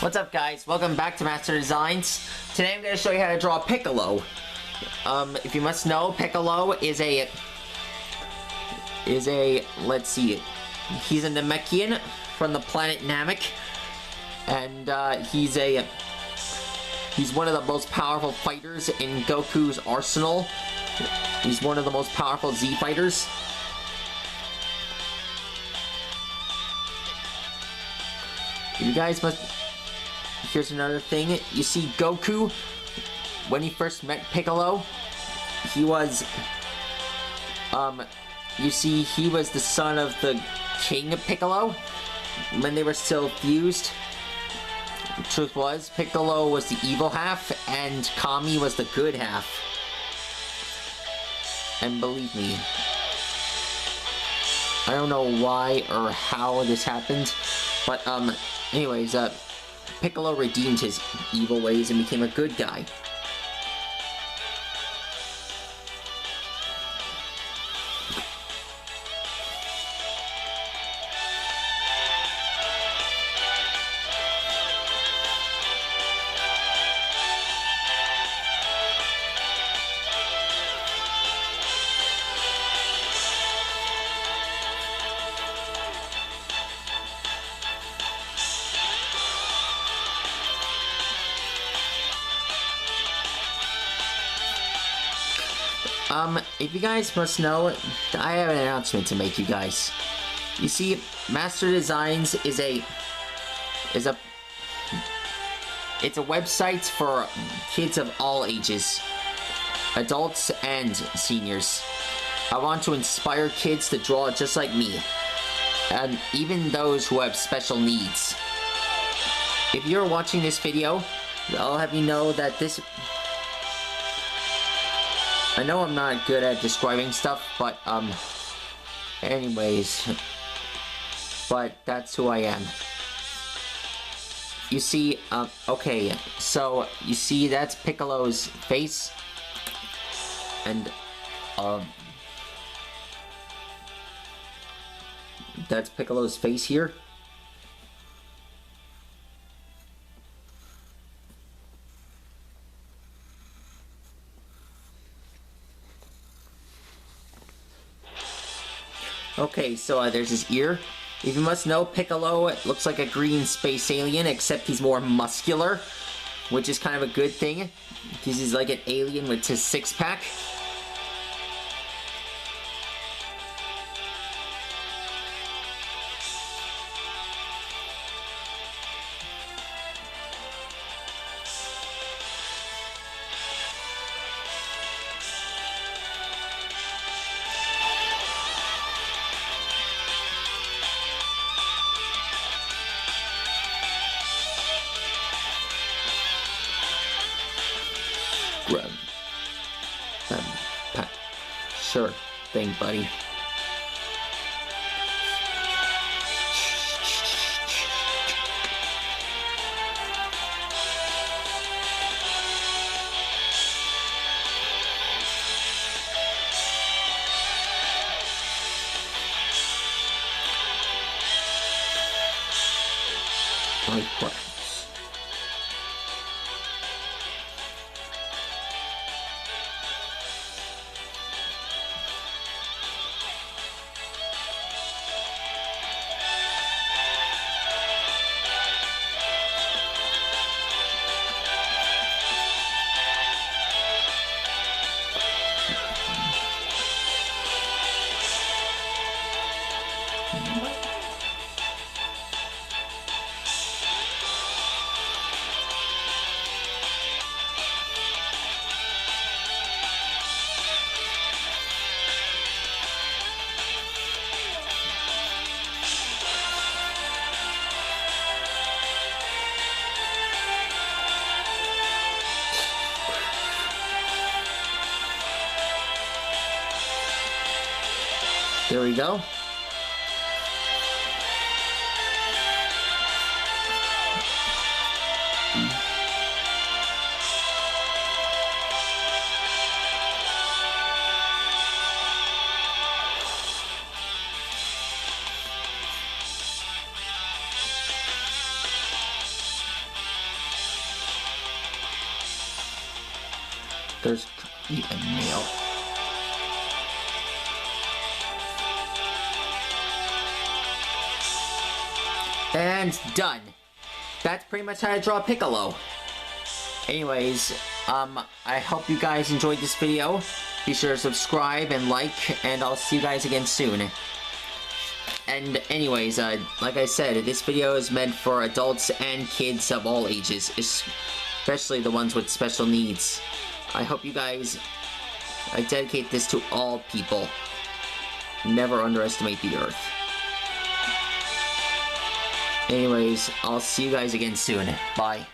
What's up, guys? Welcome back to Master Designs. Today I'm going to show you how to draw Piccolo. If you must know, Piccolo is a let's see, he's a Namekian from the planet Namek, and he's one of the most powerful fighters in Goku's arsenal. He's one of the most powerful Z fighters. You guys must... Here's another thing. You see Goku, when he first met Piccolo, he was... you see, he was the son of the King of Piccolo, when they were still fused. The truth was, Piccolo was the evil half, and Kami was the good half. And believe me, I don't know why or how this happened, but, anyways, Piccolo redeemed his evil ways and became a good guy. If you guys must know, I have an announcement to make, you guys. You see, Master Designs is a website for kids of all ages, adults and seniors. I want to inspire kids to draw just like me, and even those who have special needs. If you're watching this video, I'll have you know that this... I know I'm not good at describing stuff, but, anyways, but that's who I am. You see, okay, so, you see, that's Piccolo's face, and, that's Piccolo's face here. Okay, so there's his ear. If you must know, Piccolo looks like a green space alien, except he's more muscular, which is kind of a good thing, because he's like an alien with his six-pack. Sure thing, buddy. Like what? There we go. There's a nail. And done. That's pretty much how to draw Piccolo. Anyways, I hope you guys enjoyed this video. Be sure to subscribe and like, and I'll see you guys again soon. And anyways, like I said, this video is meant for adults and kids of all ages, especially the ones with special needs. I hope you guys, I dedicate this to all people. Never underestimate the Earth. Anyways, I'll see you guys again soon. Bye.